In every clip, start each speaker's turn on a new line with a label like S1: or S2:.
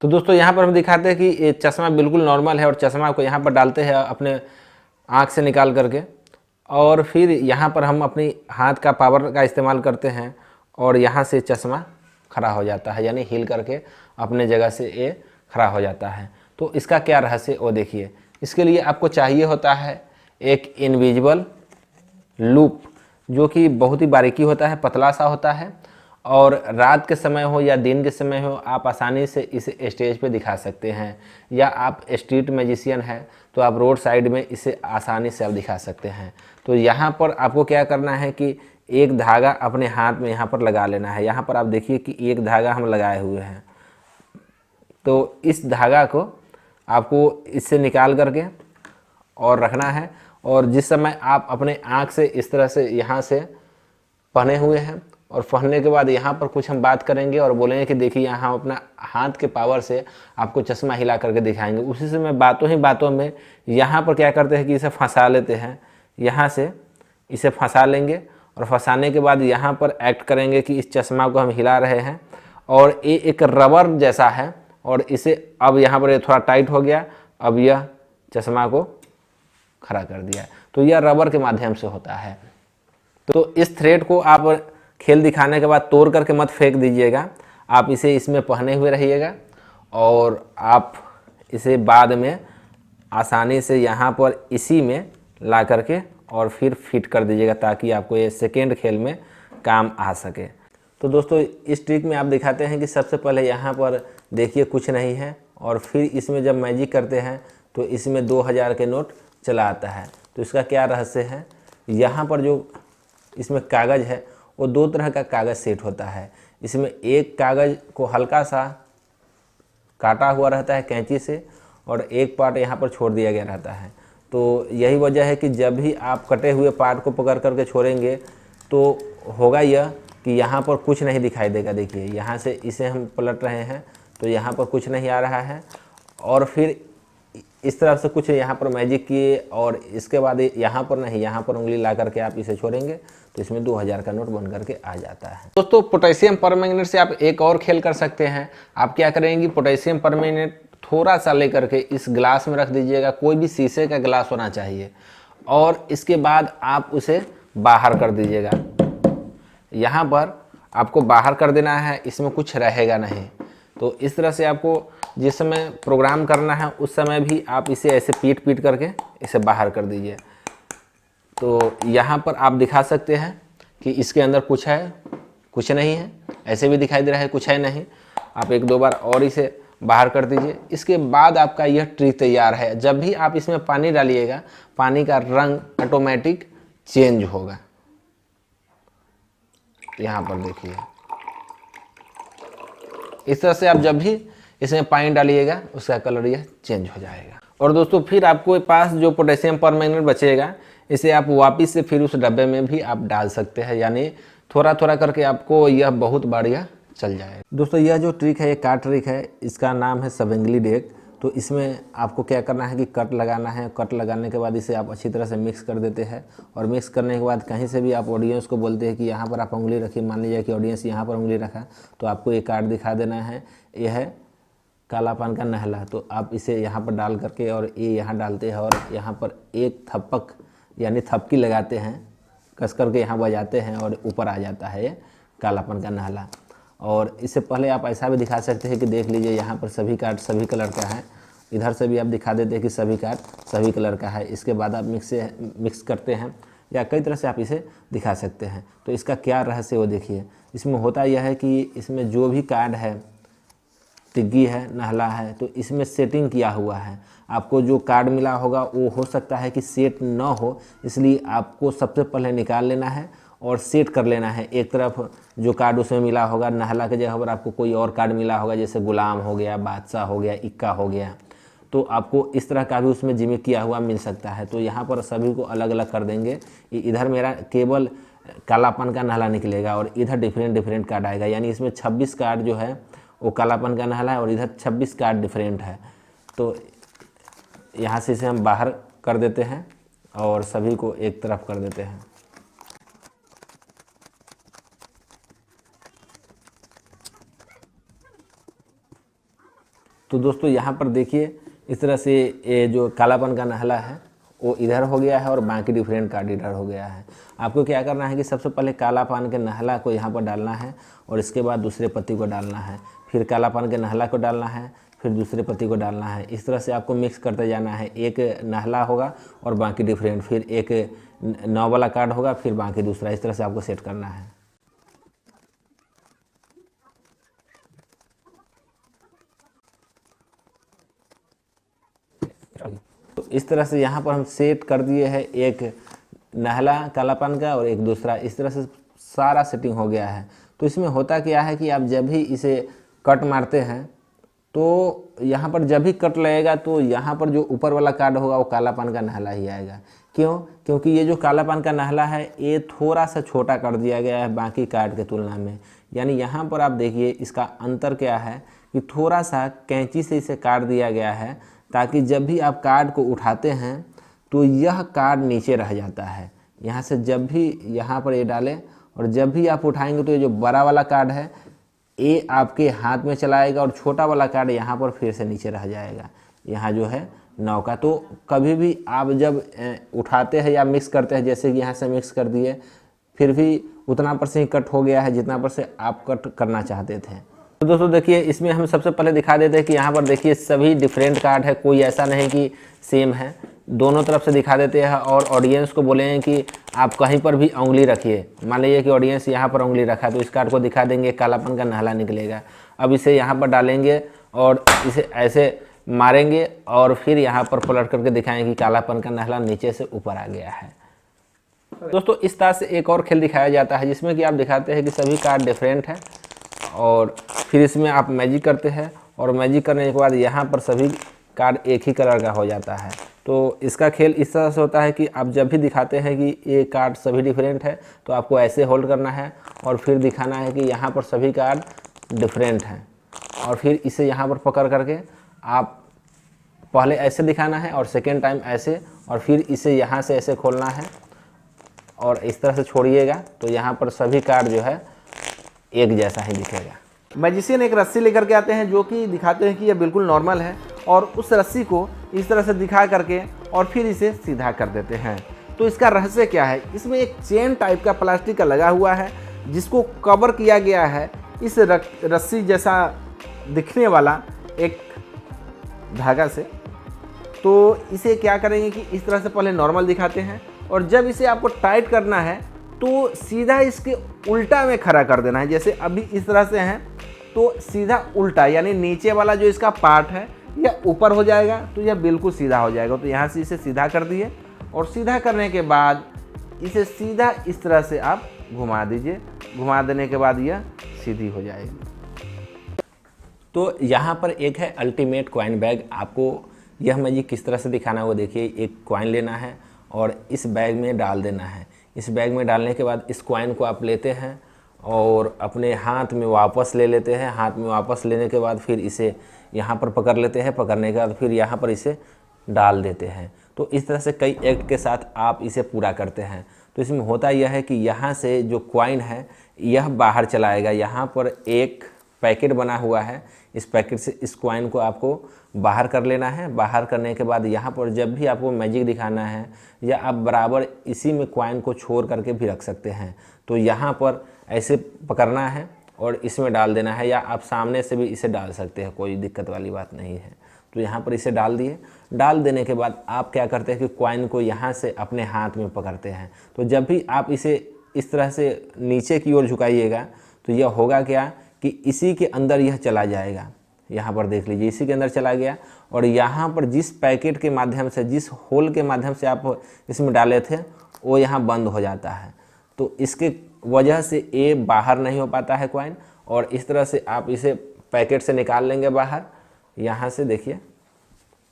S1: तो दोस्तों यहाँ पर हम दिखाते हैं कि ये चश्मा बिल्कुल नॉर्मल है और चश्मा को यहाँ पर डालते हैं अपने आँख से निकाल करके, और फिर यहाँ पर हम अपनी हाथ का पावर का इस्तेमाल करते हैं और यहाँ से चश्मा खड़ा हो जाता है, यानी हिल करके अपने जगह से ये खड़ा हो जाता है। तो इसका क्या रहस्य वो देखिए। इसके लिए आपको चाहिए होता है एक इनविजिबल लूप, जो कि बहुत ही बारीकी होता है, पतला सा होता है, और रात के समय हो या दिन के समय हो आप आसानी से इसे स्टेज पे दिखा सकते हैं, या आप स्ट्रीट मैजिशियन हैं तो आप रोड साइड में इसे आसानी से आप दिखा सकते हैं। तो यहाँ पर आपको क्या करना है कि एक धागा अपने हाथ में यहाँ पर लगा लेना है। यहाँ पर आप देखिए कि एक धागा हम लगाए हुए हैं, तो इस धागा को आपको इससे निकाल करके और रखना है, और जिस समय आप अपने आँख से इस तरह से यहाँ से पहने हुए हैं, और पहनने के बाद यहाँ पर कुछ हम बात करेंगे और बोलेंगे कि देखिए यहाँ हम अपना हाथ के पावर से आपको चश्मा हिला करके दिखाएंगे। उसी से मैं बातों ही बातों में यहाँ पर क्या करते हैं कि इसे फंसा लेते हैं, यहाँ से इसे फंसा लेंगे, और फंसाने के बाद यहाँ पर एक्ट करेंगे कि इस चश्मा को हम हिला रहे हैं, और ये एक रबर जैसा है, और इसे अब यहाँ पर थोड़ा टाइट हो गया, अब यह चश्मा को खड़ा कर दिया। तो यह रबर के माध्यम से होता है। तो इस थ्रेड को आप खेल दिखाने के बाद तोड़ करके मत फेंक दीजिएगा, आप इसे इसमें पहने हुए रहिएगा, और आप इसे बाद में आसानी से यहाँ पर इसी में ला करके और फिर फिट कर दीजिएगा, ताकि आपको ये सेकेंड खेल में काम आ सके। तो दोस्तों इस ट्रिक में आप दिखाते हैं कि सबसे पहले यहाँ पर देखिए कुछ नहीं है, और फिर इसमें जब मैजिक करते हैं तो इसमें 2000 के नोट चला आता है। तो इसका क्या रहस्य है, यहाँ पर जो इसमें कागज़ है वो दो तरह का कागज़ सेट होता है। इसमें एक कागज़ को हल्का सा काटा हुआ रहता है कैंची से, और एक पार्ट यहाँ पर छोड़ दिया गया रहता है। तो यही वजह है कि जब भी आप कटे हुए पार्ट को पकड़ करके छोड़ेंगे तो होगा यह कि यहाँ पर कुछ नहीं दिखाई देगा। देखिए यहाँ से इसे हम पलट रहे हैं तो यहाँ पर कुछ नहीं आ रहा है, और फिर इस तरफ से कुछ यहाँ पर मैजिक किए, और इसके बाद यहाँ पर नहीं, यहाँ पर उंगली ला करके आप इसे छोड़ेंगे तो इसमें 2000 का नोट बन करके आ जाता है। दोस्तों पोटेशियम परमैंगनेट से आप एक और खेल कर सकते हैं। आप क्या करेंगे, पोटेशियम परमैंगनेट थोड़ा सा लेकर के इस गिलास में रख दीजिएगा, कोई भी शीशे का गिलास होना चाहिए, और इसके बाद आप उसे बाहर कर दीजिएगा। यहाँ पर आपको बाहर कर देना है, इसमें कुछ रहेगा नहीं। तो इस तरह से आपको जिस समय प्रोग्राम करना है उस समय भी आप इसे ऐसे पीट पीट करके इसे बाहर कर दीजिए। तो यहाँ पर आप दिखा सकते हैं कि इसके अंदर कुछ है, कुछ नहीं है, ऐसे भी दिखाई दे रहा है कुछ है नहीं। आप एक दो बार और इसे बाहर कर दीजिए। इसके बाद आपका यह ट्रिक तैयार है। जब भी आप इसमें पानी डालिएगा, पानी का रंग ऑटोमेटिक चेंज होगा। यहाँ पर देखिए इस तरह से आप जब भी इसमें पानी डालिएगा उसका कलर यह चेंज हो जाएगा। और दोस्तों फिर आपको पास जो पोटेशियम परमैंगनेट बचेगा, इसे आप वापस से फिर उस डब्बे में भी आप डाल सकते हैं, यानी थोड़ा थोड़ा करके आपको यह बहुत बढ़िया चल जाएगा। दोस्तों यह जो ट्रिक है ये कार्ड ट्रिक है, इसका नाम है सवेंगली डेक। तो इसमें आपको क्या करना है कि कट लगाना है। कट लगाने के बाद इसे आप अच्छी तरह से मिक्स कर देते हैं, और मिक्स करने के बाद कहीं से भी आप ऑडियंस को बोलते हैं कि यहाँ पर आप उंगली रखिए। मान लीजिए कि ऑडियंस यहाँ पर उंगली रखा, तो आपको ये कार्ड दिखा देना है, यह है कालापन का नहला। तो आप इसे यहाँ पर डाल करके और ये यहाँ डालते हैं, और यहाँ पर एक थप्पक यानी थपकी लगाते हैं, कस करके यहाँ बजाते हैं, और ऊपर आ जाता है ये कालापन का नहला। और इससे पहले आप ऐसा भी दिखा सकते हैं कि देख लीजिए यहाँ पर सभी कार्ड सभी कलर का है। इधर से भी आप दिखा देते हैं कि सभी कार्ड सभी कलर का है। इसके बाद आप मिक्स करते हैं, या कई तरह से आप इसे दिखा सकते हैं। तो इसका क्या रहस्य वो देखिए। इसमें होता यह है कि इसमें जो भी कार्ड है, टिग्गी है, नहला है, तो इसमें सेटिंग किया हुआ है। आपको जो कार्ड मिला होगा वो हो सकता है कि सेट ना हो, इसलिए आपको सबसे पहले निकाल लेना है और सेट कर लेना है। एक तरफ जो कार्ड उसमें मिला होगा, नहला के जगह पर आपको कोई और कार्ड मिला होगा, जैसे गुलाम हो गया, बादशाह हो गया, इक्का हो गया, तो आपको इस तरह का भी उसमें जिमिक किया हुआ मिल सकता है। तो यहाँ पर सभी को अलग अलग कर देंगे। इधर मेरा केवल कालापन का नहला निकलेगा, और इधर डिफरेंट कार्ड आएगा, यानी इसमें 26 कार्ड जो है वो कालापन का नहला है, और इधर 26 कार्ड डिफरेंट है। तो यहाँ से इसे हम बाहर कर देते हैं और सभी को एक तरफ कर देते हैं। तो दोस्तों यहाँ पर देखिए इस तरह से ये जो कालापन का नहला है वो इधर हो गया है और बाकी डिफरेंट कार्ड इधर हो गया है। आपको क्या करना है कि सबसे पहले कालापन के नहला को यहाँ पर डालना है और इसके बाद दूसरे पत्ती को डालना है, फिर कालापन के नहला को डालना है, फिर दूसरे पत्ती को डालना है। इस तरह से आपको मिक्स करते जाना है। एक नहला होगा और बाकी डिफरेंट, फिर एक 9 वाला कार्ड होगा, फिर बाकी दूसरा। इस तरह से आपको सेट करना है। तो इस तरह से यहाँ पर हम सेट कर दिए हैं, एक नहला कालापन का और एक दूसरा। इस तरह से सारा सेटिंग हो गया है। तो इसमें होता क्या है कि आप जब भी इसे कट मारते हैं तो यहाँ पर जब भी कट लगेगा तो यहाँ पर जो ऊपर वाला कार्ड होगा वो कालापन का नहला ही आएगा। क्यों? क्योंकि ये जो कालापन का नहला है ये थोड़ा सा छोटा कर दिया गया है बाकी कार्ड के तुलना में। यानी यहाँ पर आप देखिए इसका अंतर क्या है कि थोड़ा सा कैंची से इसे काट दिया गया है ताकि जब भी आप कार्ड को उठाते हैं तो यह कार्ड नीचे रह जाता है। यहाँ से जब भी यहाँ पर ये डालें और जब भी आप उठाएंगे तो ये जो बड़ा वाला कार्ड है ये आपके हाथ में चला आएगा और छोटा वाला कार्ड यहाँ पर फिर से नीचे रह जाएगा। यहाँ जो है 9 का। तो कभी भी आप जब उठाते हैं या मिक्स करते हैं, जैसे कि यहाँ से मिक्स कर दिए, फिर भी उतना पर से ही कट हो गया है जितना पर से आप कट करना चाहते थे। तो दोस्तों देखिए इसमें हम सबसे पहले दिखा देते हैं कि यहाँ पर देखिए सभी डिफरेंट कार्ड है, कोई ऐसा नहीं कि सेम है। दोनों तरफ से दिखा देते हैं और ऑडियंस को बोले हैं कि आप कहीं पर भी उंगली रखिए। मान लीजिए कि ऑडियंस यहाँ पर उंगली रखा है तो इस कार्ड को दिखा देंगे, कालापन का नहला निकलेगा। अब इसे यहाँ पर डालेंगे और इसे ऐसे मारेंगे और फिर यहाँ पर पलट करके दिखाएंगे कि कालापन का नहला नीचे से ऊपर आ गया है। दोस्तों इस तरह से एक और खेल दिखाया जाता है जिसमें कि आप दिखाते हैं कि सभी कार्ड डिफरेंट है और फिर इसमें आप मैजिक करते हैं और मैजिक करने के बाद यहाँ पर सभी कार्ड एक ही कलर का हो जाता है। तो इसका खेल इस तरह से होता है कि आप जब भी दिखाते हैं कि ये कार्ड सभी डिफरेंट है तो आपको ऐसे होल्ड करना है और फिर दिखाना है कि यहाँ पर सभी कार्ड डिफरेंट हैं और फिर इसे यहाँ पर पकड़ करके आप पहले ऐसे दिखाना है और सेकेंड टाइम ऐसे और फिर इसे यहाँ से ऐसे खोलना है और इस तरह से छोड़िएगा तो यहाँ पर सभी कार्ड जो है एक जैसा ही दिखेगा।
S2: मैजिशियन एक रस्सी लेकर के आते हैं जो कि दिखाते हैं कि यह बिल्कुल नॉर्मल है और उस रस्सी को इस तरह से दिखा करके और फिर इसे सीधा कर देते हैं। तो इसका रहस्य क्या है? इसमें एक चेन टाइप का प्लास्टिक का लगा हुआ है जिसको कवर किया गया है इस रस्सी जैसा दिखने वाला एक धागा से। तो इसे क्या करेंगे कि इस तरह से पहले नॉर्मल दिखाते हैं और जब इसे आपको टाइट करना है तो सीधा इसके उल्टा में खड़ा कर देना है। जैसे अभी इस तरह से है तो सीधा उल्टा, यानी नीचे वाला जो इसका पार्ट है यह ऊपर हो जाएगा तो यह बिल्कुल सीधा हो जाएगा। तो यहाँ से इसे सीधा कर दिए और सीधा करने के बाद इसे सीधा इस तरह से आप घुमा दीजिए। घुमा देने के बाद यह सीधी हो जाएगी।
S1: तो यहाँ पर एक है अल्टीमेट कॉइन बैग। आपको यह मैजिक किस तरह से दिखाना है वो देखिए। एक कॉइन लेना है और इस बैग में डाल देना है। इस बैग में डालने के बाद इस कॉइन को आप लेते हैं और अपने हाथ में वापस ले लेते हैं। हाथ में वापस लेने के बाद फिर इसे यहाँ पर पकड़ लेते हैं। पकड़ने के बाद फिर यहाँ पर इसे डाल देते हैं। तो इस तरह से कई एक्ट के साथ आप इसे पूरा करते हैं। तो इसमें होता यह है कि यहाँ से जो कॉइन है यह बाहर चला आएगा। यहाँ पर एक पैकेट बना हुआ है, इस पैकेट से इस कॉइन को आपको बाहर कर लेना है। बाहर करने के बाद यहाँ पर जब भी आपको मैजिक दिखाना है या आप बराबर इसी में कॉइन को छोड़ करके भी रख सकते हैं। तो यहाँ पर ऐसे पकड़ना है और इसमें डाल देना है या आप सामने से भी इसे डाल सकते हैं, कोई दिक्कत वाली बात नहीं है। तो यहाँ पर इसे डाल दिए। डाल देने के बाद आप क्या करते हैं कि कॉइन को यहाँ से अपने हाथ में पकड़ते हैं। तो जब भी आप इसे इस तरह से नीचे की ओर झुकाइएगा तो यह होगा क्या कि इसी के अंदर यह चला जाएगा। यहाँ पर देख लीजिए इसी के अंदर चला गया और यहाँ पर जिस पैकेट के माध्यम से, जिस होल के माध्यम से आप इसमें डाले थे वो यहाँ बंद हो जाता है। तो इसके वजह से ये बाहर नहीं हो पाता है कॉइन। और इस तरह से आप इसे पैकेट से निकाल लेंगे बाहर। यहाँ से देखिए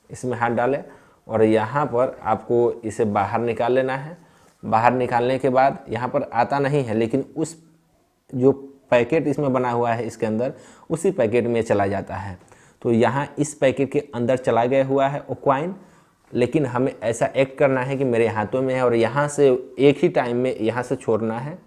S1: इसमें हाथ डालें और यहाँ पर आपको इसे बाहर निकाल लेना है। बाहर निकालने के बाद यहाँ पर आता नहीं है लेकिन उस जो पैकेट इसमें बना हुआ है इसके अंदर उसी पैकेट में चला जाता है। तो यहाँ इस पैकेट के अंदर चला गया हुआ है वो कॉइन, लेकिन हमें ऐसा एक्ट करना है कि मेरे हाथों में है और यहाँ से एक ही टाइम में यहाँ से छोड़ना है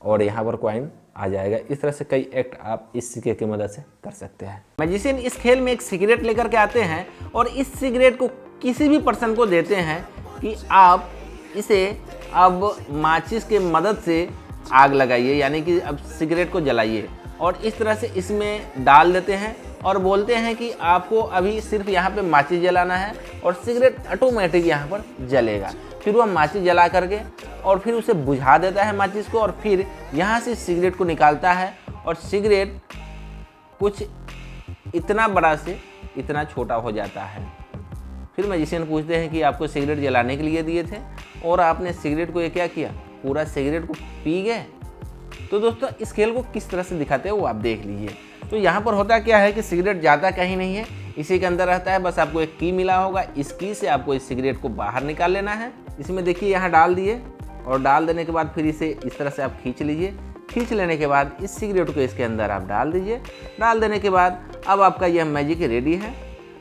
S1: और यहाँ पर कॉइन आ जाएगा। इस तरह से कई एक्ट आप इस सिक्के की मदद से कर सकते हैं।
S2: मैजिशियन इस खेल में एक सिगरेट लेकर के आते हैं और इस सिगरेट को किसी भी पर्सन को देते हैं कि आप इसे अब माचिस के मदद से आग लगाइए, यानी कि अब सिगरेट को जलाइए, और इस तरह से इसमें डाल देते हैं और बोलते हैं कि आपको अभी सिर्फ यहाँ पे माचिस जलाना है और सिगरेट ऑटोमेटिक यहाँ पर जलेगा। फिर वह माचिस जला करके और फिर उसे बुझा देता है माचिस को, और फिर यहाँ से सिगरेट को निकालता है और सिगरेट कुछ इतना बड़ा से इतना छोटा हो जाता है। फिर मैजिशियन पूछते हैं कि आपको सिगरेट जलाने के लिए दिए थे और आपने सिगरेट को ये क्या किया, पूरा सिगरेट को पी गए। तो दोस्तों इस खेल को किस तरह से दिखाते हैं वो आप देख लीजिए। तो यहाँ पर होता क्या है कि सिगरेट जाता कहीं नहीं है, इसी के अंदर रहता है। बस आपको एक की मिला होगा, इस की से आपको इस सिगरेट को बाहर निकाल लेना है। इसमें देखिए यहाँ डाल दिए, और डाल देने के बाद फिर इसे इस तरह से आप खींच लीजिए। खींच लेने के बाद इस सिगरेट को इसके अंदर आप डाल दीजिए। डाल देने के बाद अब आपका यह मैजिक रेडी है।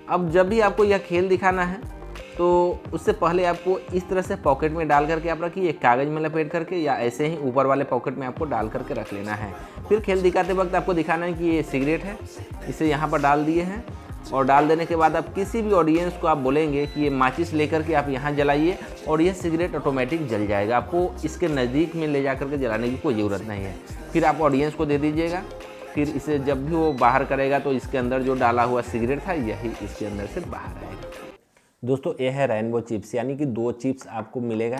S2: अब जब भी आपको यह खेल दिखाना है तो उससे पहले आपको इस तरह से पॉकेट में डाल करके आप रखिए, एक कागज़ में लपेट करके, या ऐसे ही ऊपर वाले पॉकेट में आपको डाल करके रख लेना है। फिर खेल दिखाते वक्त आपको दिखाना है कि ये सिगरेट है, इसे यहाँ पर डाल दिए हैं। और डाल देने के बाद आप किसी भी ऑडियंस को आप बोलेंगे कि ये माचिस लेकर के आप यहाँ जलाइए और ये सिगरेट ऑटोमेटिक जल जाएगा। आपको इसके नज़दीक में ले जा करके जलाने की कोई ज़रूरत नहीं है। फिर आप ऑडियंस को दे दीजिएगा। फिर इसे जब भी वो बाहर करेगा तो इसके अंदर जो डाला हुआ सिगरेट था यही इसके अंदर से बाहर आएगा।
S1: दोस्तों ये है रेनबो चिप्स, यानी कि 2 चिप्स आपको मिलेगा,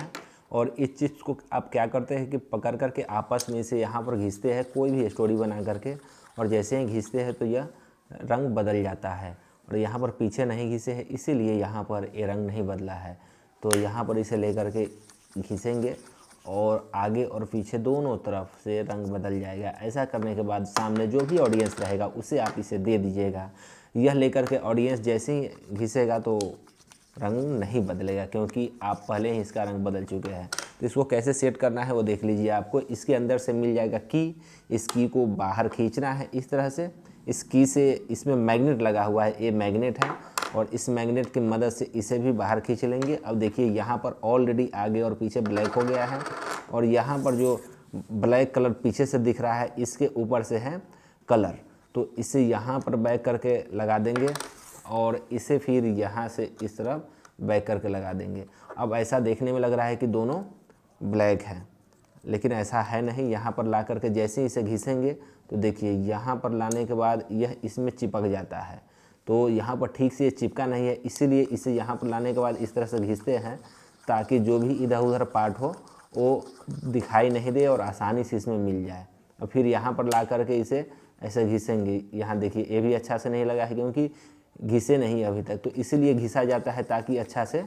S1: और इस चिप्स को आप क्या करते हैं कि पकड़ करके आपस में इसे यहाँ पर घिसते हैं, कोई भी स्टोरी बना करके, और जैसे ही घिसते हैं तो यह रंग बदल जाता है। और यहाँ पर पीछे नहीं घिसे हैं, इसीलिए यहाँ पर ये रंग नहीं बदला है। तो यहाँ पर इसे ले करके घिसेंगे और आगे और पीछे दोनों तरफ से रंग बदल जाएगा। ऐसा करने के बाद सामने जो भी ऑडियंस रहेगा उसे आप इसे दे दीजिएगा। यह लेकर के ऑडियंस जैसे ही घिसेगा तो रंग नहीं बदलेगा, क्योंकि आप पहले ही इसका रंग बदल चुके हैं। तो इसको कैसे सेट करना है वो देख लीजिए। आपको इसके अंदर से मिल जाएगा की, इस की को बाहर खींचना है इस तरह से। इस की से इसमें मैग्नेट लगा हुआ है, ये मैग्नेट है, और इस मैग्नेट की मदद से इसे भी बाहर खींच लेंगे। अब देखिए यहाँ पर ऑलरेडी आगे और पीछे ब्लैक हो गया है, और यहाँ पर जो ब्लैक कलर पीछे से दिख रहा है इसके ऊपर से है कलर। तो इसे यहाँ पर बैक करके लगा देंगे और इसे फिर यहाँ से इस तरफ बैक करके लगा देंगे। अब ऐसा देखने में लग रहा है कि दोनों ब्लैक है, लेकिन ऐसा है नहीं। यहाँ पर ला करके जैसे ही इसे घिसेंगे तो देखिए यहाँ पर लाने के बाद यह इसमें चिपक जाता है। तो यहाँ पर ठीक से ये चिपका नहीं है, इसीलिए इसे यहाँ पर लाने के बाद इस तरह से घिसते हैं ताकि जो भी इधर उधर पार्ट हो वो दिखाई नहीं दे और आसानी से इसमें मिल जाए। और फिर यहाँ पर ला करके इसे ऐसे घिसेंगे। यहाँ देखिए ये भी अच्छा से नहीं लगा है क्योंकि घिसे नहीं अभी तक, तो इसीलिए घिसा जाता है ताकि अच्छा से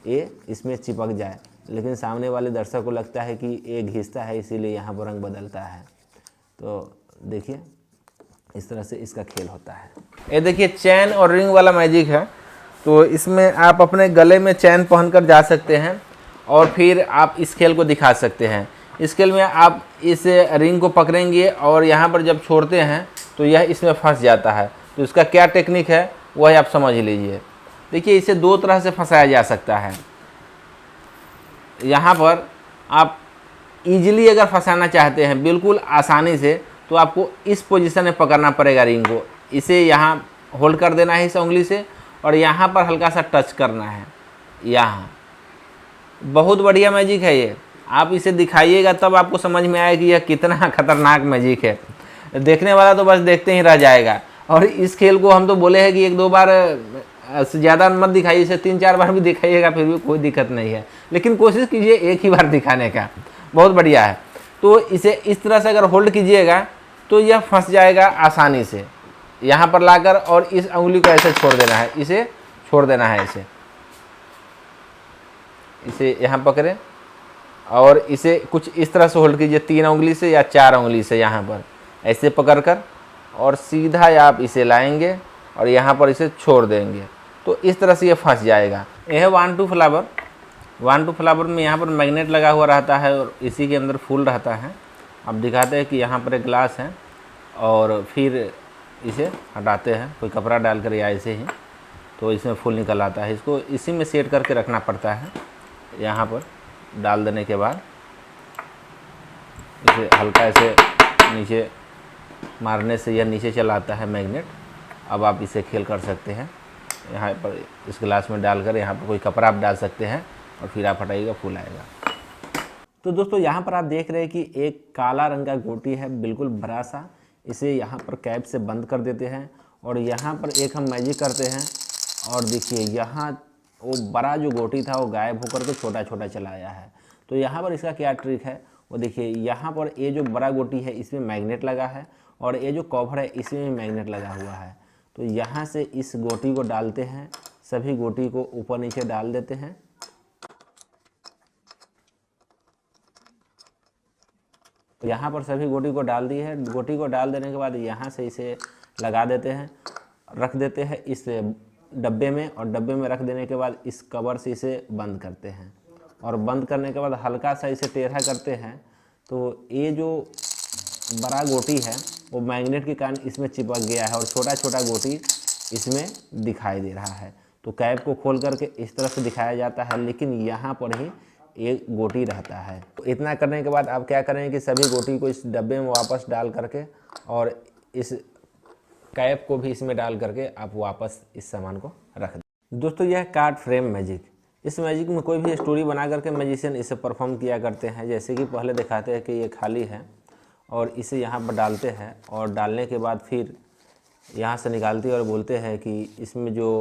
S1: ये इसमें चिपक जाए। लेकिन सामने वाले दर्शक को लगता है कि ये घिसता है इसीलिए यहाँ पर रंग बदलता है। तो देखिए इस तरह से इसका खेल होता है।
S2: ये देखिए चैन और रिंग वाला मैजिक है। तो इसमें आप अपने गले में चैन पहनकर जा सकते हैं और फिर आप इस खेल को दिखा सकते हैं। इस खेल में आप इस रिंग को पकड़ेंगे और यहाँ पर जब छोड़ते हैं तो यह इसमें फंस जाता है। तो इसका क्या टेक्निक है वह आप समझ लीजिए। देखिए इसे 2 तरह से फंसाया जा सकता है। यहाँ पर आप इजीली अगर फंसाना चाहते हैं बिल्कुल आसानी से, तो आपको इस पोजीशन में पकड़ना पड़ेगा रिंग को। इसे यहाँ होल्ड कर देना है इस उंगली से और यहाँ पर हल्का सा टच करना है यहाँ। बहुत बढ़िया मैजिक है ये, आप इसे दिखाइएगा तब आपको समझ में आएगा कि यह कितना खतरनाक मैजिक है। देखने वाला तो बस देखते ही रह जाएगा। और इस खेल को हम तो बोले हैं कि 1-2 बार से ज़्यादा मत दिखाइए, इसे 3-4 बार भी दिखाइएगा फिर भी कोई दिक्कत नहीं है, लेकिन कोशिश कीजिए एक ही बार दिखाने का। बहुत बढ़िया है। तो इसे इस तरह से अगर होल्ड कीजिएगा तो यह फंस जाएगा आसानी से। यहाँ पर लाकर और इस उंगली को ऐसे छोड़ देना है, इसे छोड़ देना है। इसे यहाँ पकड़े और इसे कुछ इस तरह से होल्ड कीजिए, 3 उंगली से या 4 उंगली से यहाँ पर ऐसे पकड़कर, और सीधा आप इसे लाएंगे और यहाँ पर इसे छोड़ देंगे। तो इस तरह से ये फंस जाएगा। यह है 1-2 फ्लावर। 1-2 फ्लावर में यहाँ पर मैग्नेट लगा हुआ रहता है और इसी के अंदर फूल रहता है। अब दिखाते हैं कि यहाँ पर एक ग्लास है और फिर इसे हटाते हैं कोई कपड़ा डालकर या ऐसे ही, तो इसमें फूल निकल आता है। इसको इसी में सेट करके रखना पड़ता है। यहाँ पर डाल देने के बाद इसे हल्का ऐसे
S1: नीचे मारने से यह नीचे चला आता है मैग्नेट। अब आप इसे खेल कर सकते हैं। यहाँ पर इस गिलास में डालकर यहाँ पर कोई कपड़ा आप डाल सकते हैं और फिर आप हटाइएगा, फूल आएगा। तो दोस्तों यहाँ पर आप देख रहे हैं कि एक काला रंग का गोटी है, बिल्कुल बड़ा सा। इसे यहाँ पर कैप से बंद कर देते हैं और यहाँ पर एक हम मैजिक करते हैं और देखिए यहाँ वो बड़ा जो गोटी था वो गायब होकर के छोटा छोटा चला आया है। तो यहाँ पर इसका क्या ट्रिक है वो देखिए, यहाँ पर ये जो बड़ा गोटी है इसमें मैग्नेट लगा है और ये जो कवर है इसमें भी मैग्नेट लगा हुआ है। तो यहाँ से इस गोटी को डालते हैं, सभी गोटी को ऊपर नीचे डाल देते हैं। तो यहाँ पर सभी गोटी को डाल दी है। गोटी को डाल देने के बाद यहाँ से इसे लगा देते हैं, रख देते हैं इस डब्बे में, और डब्बे में रख देने के बाद इस कवर से इसे बंद करते हैं और बंद करने के बाद हल्का सा इसे टेढ़ा करते हैं। तो ये जो बड़ा गोटी है वो मैग्नेट के कारण इसमें चिपक गया है और छोटा छोटा गोटी इसमें दिखाई दे रहा है। तो कैप को खोल करके इस तरह से दिखाया जाता है, लेकिन यहाँ पर ही एक गोटी रहता है। तो इतना करने के बाद आप क्या करेंगे कि सभी गोटी को इस डब्बे में वापस डाल करके और इस कैप को भी इसमें डाल करके आप वापस इस सामान को रख दें। दोस्तों यह कार्ड फ्रेम मैजिक, इस मैजिक में कोई भी स्टोरी बना करके मैजिशियन इसे परफॉर्म किया करते हैं। जैसे कि पहले दिखाते हैं कि ये खाली है और इसे यहाँ पर डालते हैं और डालने के बाद फिर यहाँ से निकालते हैं और बोलते हैं कि इसमें जो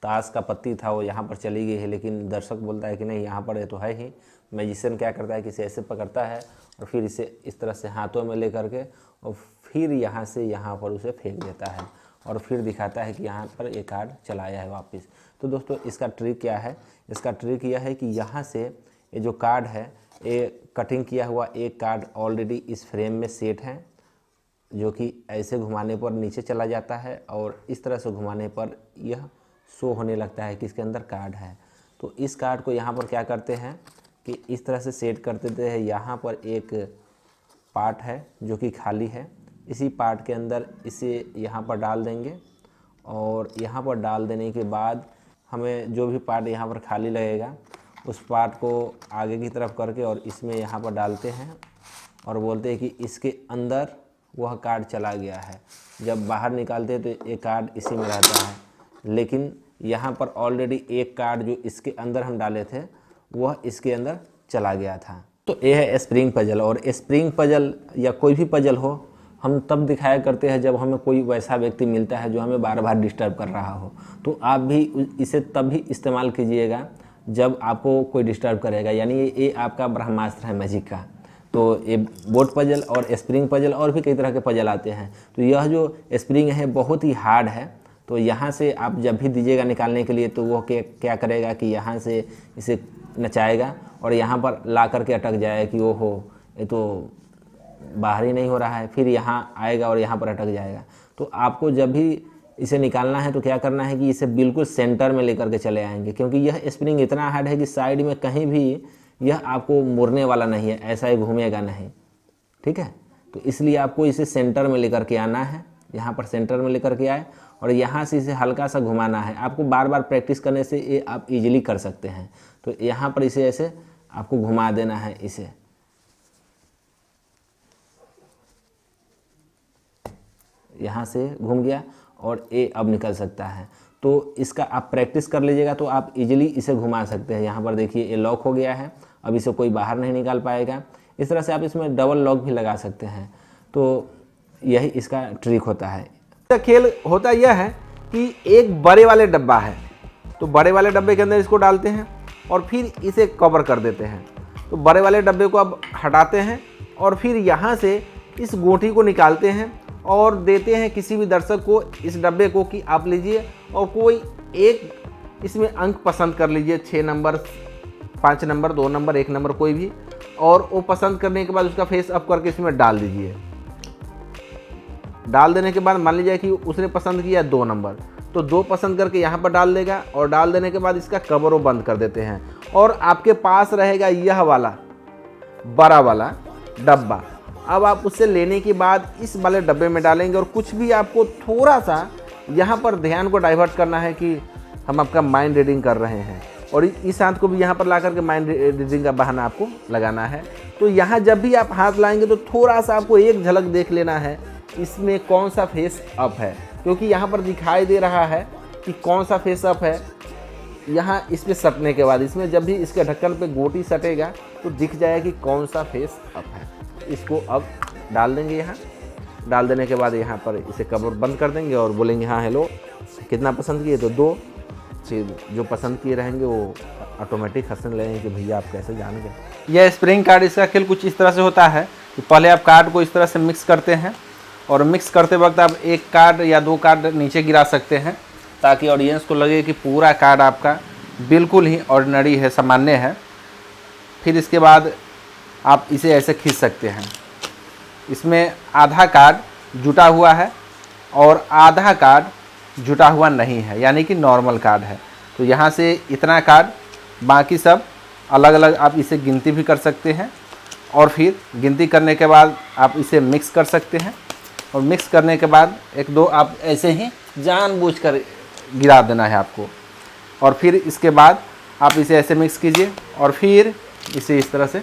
S1: ताश का पत्ती था वो यहाँ पर चली गई है, लेकिन दर्शक बोलता है कि नहीं यहाँ पर ये तो है ही। मैजिशियन क्या करता है कि इसे ऐसे पकड़ता है और फिर इसे इस तरह से हाथों में ले करके और फिर यहाँ से यहाँ पर उसे फेंक देता है और फिर दिखाता है कि यहाँ पर ये कार्ड चला आया है वापस। तो दोस्तों इसका ट्रिक क्या है? इसका ट्रिक यह है कि यहाँ से ये जो कार्ड है ये कटिंग किया हुआ एक कार्ड ऑलरेडी इस फ्रेम में सेट है, जो कि ऐसे घुमाने पर नीचे चला जाता है और इस तरह से घुमाने पर यह शो होने लगता है कि इसके अंदर कार्ड है। तो इस कार्ड को यहाँ पर क्या करते हैं कि इस तरह से सेट कर देते हैं। यहाँ पर एक पार्ट है जो कि खाली है, इसी पार्ट के अंदर इसे यहाँ पर डाल देंगे और यहाँ पर डाल देने के बाद हमें जो भी पार्ट यहाँ पर खाली लगेगा उस पार्ट को आगे की तरफ करके और इसमें यहाँ पर डालते हैं और बोलते हैं कि इसके अंदर वह कार्ड चला गया है। जब बाहर निकालते हैं तो ये कार्ड इसी में रहता है, लेकिन यहाँ पर ऑलरेडी एक कार्ड जो इसके अंदर हम डाले थे वह इसके अंदर चला गया था। तो ये है स्प्रिंग पजल। और स्प्रिंग पजल या कोई भी पजल हो हम तब दिखाया करते हैं जब हमें कोई वैसा व्यक्ति मिलता है जो हमें बार बार डिस्टर्ब कर रहा हो। तो आप भी इसे तब भी इस्तेमाल कीजिएगा जब आपको कोई डिस्टर्ब करेगा, यानी ये आपका ब्रह्मास्त्र है मैजिक का। तो ये बोट पजल और स्प्रिंग पजल और भी कई तरह के पजल आते हैं। तो यह जो स्प्रिंग है बहुत ही हार्ड है, तो यहाँ से आप जब भी दीजिएगा निकालने के लिए तो वो क्या करेगा कि यहाँ से इसे नचाएगा और यहाँ पर ला करके अटक जाएगा कि ओहो ये तो बाहर ही नहीं हो रहा है, फिर यहाँ आएगा और यहाँ पर अटक जाएगा। तो आपको जब भी इसे निकालना है तो क्या करना है कि इसे बिल्कुल सेंटर में लेकर के चले आएंगे, क्योंकि यह स्प्रिंग इतना हार्ड है कि साइड में कहीं भी यह आपको मुड़ने वाला नहीं है, ऐसा ही घूमेगा नहीं। ठीक है, तो इसलिए आपको इसे सेंटर में लेकर के आना है। यहाँ पर सेंटर में लेकर के आए और यहाँ से इसे हल्का सा घुमाना है। आपको बार बार प्रैक्टिस करने से ये आप इजीली कर सकते हैं। तो यहाँ पर इसे ऐसे आपको घुमा देना है, इसे यहाँ से घूम गया और ये अब निकल सकता है। तो इसका आप प्रैक्टिस कर लीजिएगा तो आप इजीली इसे घुमा सकते हैं। यहाँ पर देखिए ये लॉक हो गया है, अब इसे कोई बाहर नहीं निकाल पाएगा। इस तरह से आप इसमें डबल लॉक भी लगा सकते हैं। तो यही इसका ट्रिक होता है।
S2: इसका खेल होता यह है कि एक बड़े वाले डब्बा है, तो बड़े वाले डब्बे के अंदर इसको डालते हैं और फिर इसे कवर कर देते हैं। तो बड़े वाले डब्बे को अब हटाते हैं और फिर यहाँ से इस गोटी को निकालते हैं और देते हैं किसी भी दर्शक को इस डब्बे को कि आप लीजिए और कोई एक इसमें अंक पसंद कर लीजिए, 6 नंबर, 5 नंबर, 2 नंबर, 1 नंबर कोई भी, और वो पसंद करने के बाद उसका फेस अप करके इसमें डाल दीजिए। डाल देने के बाद मान लीजिए कि उसने पसंद किया 2 नंबर, तो 2 पसंद करके यहाँ पर डाल देगा और डाल देने के बाद इसका कवर वो बंद कर देते हैं और आपके पास रहेगा यह वाला बड़ा वाला डब्बा। अब आप उससे लेने के बाद इस वाले डब्बे में डालेंगे और कुछ भी आपको थोड़ा सा यहाँ पर ध्यान को डाइवर्ट करना है कि हम आपका माइंड रीडिंग कर रहे हैं। और इस हाथ को भी यहाँ पर ला करके माइंड रीडिंग का बहाना आपको लगाना है। तो यहाँ जब भी आप हाथ लाएंगे तो थोड़ा सा आपको एक झलक देख लेना है इसमें कौन सा फेस अप है, क्योंकि यहाँ पर दिखाई दे रहा है कि कौन सा फेस अप है। यहाँ इस पे सटने के बाद इसमें जब भी इसके ढक्कन पे गोटी सटेगा तो दिख जाएगा कि कौन सा फेस अप है। इसको अब डाल देंगे। यहाँ डाल देने के बाद यहाँ पर इसे कवर बंद कर देंगे और बोलेंगे हाँ हेलो, कितना पसंद किए तो 2। फिर जो पसंद किए रहेंगे वो ऑटोमेटिक हंसने लगेंगे कि भैया आप कैसे जान गए।
S1: यह स्प्रिंग कार्ड, इसका खेल कुछ इस तरह से होता है कि पहले आप कार्ड को इस तरह से मिक्स करते हैं और मिक्स करते वक्त आप एक कार्ड या 2 कार्ड नीचे गिरा सकते हैं ताकि ऑडियंस को लगे कि पूरा कार्ड आपका बिल्कुल ही ऑर्डिनरी है, सामान्य है। फिर इसके बाद आप इसे ऐसे खींच सकते हैं। इसमें आधा कार्ड जुटा हुआ है और आधा कार्ड जुटा हुआ नहीं है, यानी कि नॉर्मल कार्ड है। तो यहाँ से इतना कार्ड, बाकी सब अलग अलग आप इसे गिनती भी कर सकते हैं और फिर गिनती करने के बाद आप इसे मिक्स कर सकते हैं और मिक्स करने के बाद 1-2 आप ऐसे ही जानबूझकर गिरा देना है आपको। और फिर इसके बाद आप इसे ऐसे मिक्स कीजिए और फिर इसे इस तरह से